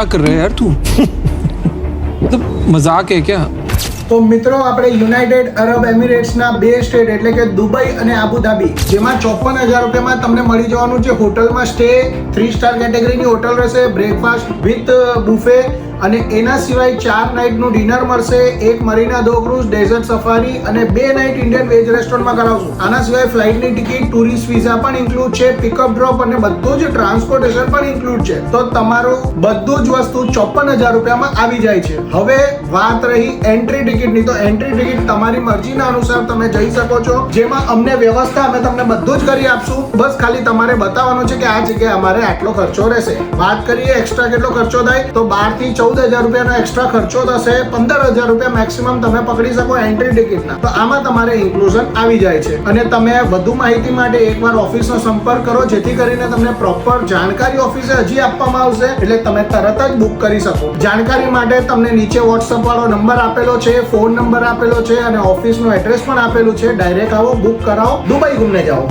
क्या कर रहे हैं यार तू मतलब मजाक है क्या? તો મિત્રો આપણે યુનાઇટેડ અરબ એમિરેટ્સના બે સ્ટેટ એટલે કે દુબઈ અને આબુધાબી જેમાં 54,000 રૂપિયામાં તમને મળી જવાનું છે હોટલમાં સ્ટે 3 સ્ટાર કેટેગરીની હોટલ રહેશે, બ્રેકફાસ્ટ વિથ બુફે અને એના સિવાય 4 નાઇટનું ડિનર મળશે, એક મરીના દો ક્રૂઝ, ડેઝર્ટ સફારી અને 2 નાઇટ ઇન્ડિયન વેજ રેસ્ટોરન્ટમાં કરાવશું. આના સિવાય ફ્લાઇટની ટિકિટ, ટુરિસ્ટ વિઝા પણ ઇન્ક્લુડ છે, પિકઅપ ડ્રોપ અને બધું જ ટ્રાન્સપોર્ટેશન પણ ઇન્ક્લુડ છે. તો તમારું બધું જ વસ્તુ 54,000 રૂપિયામાં આવી જાય છે. હવે વાત રહી એન્ટ્રી ટિકિટની, તો એન્ટ્રી ટિકિટ તમારી મરજીના અનુસાર તમે જઈ શકો છો, જેમાં અમને વ્યવસ્થા અમે તમને બધું જ કરી આપશું. બસ ખાલી તમારે બતાવવાનું છે કે આ જગ્યાએ અમારે આટલો ખર્ચો રહેશે. વાત કરીએ એક્સ્ટ્રા કેટલો ખર્ચો થાય, તો 12 થી 14,000 રૂપિયાનો એક્સ્ટ્રા ખર્ચો થશે. 15,000 રૂપિયા મેક્સિમમ તમે પકડી શકો એન્ટ્રી ટિકિટના. તો આમાં તમારે ઇન્ક્લુઝન આવી જાય છે. અને તમે વધુ માહિતી માટે એકવાર ઓફિસનો સંપર્ક કરો, જેથી કરીને તમને પ્રોપર જાણકારી ઓફિસે હજી આપવામાં આવશે, એટલે તમે તરત જ બુક કરી શકો. જાણકારી માટે તમને નીચે વોટ્સઅપ વાળો નંબર આપેલો છે, ફોન નંબર આપેલો છે અને ઓફિસનું એડ્રેસ પણ આપેલું છે. ડાયરેક્ટ આવો, બુક કરાવો, દુબઈ ઘૂમને જાઓ.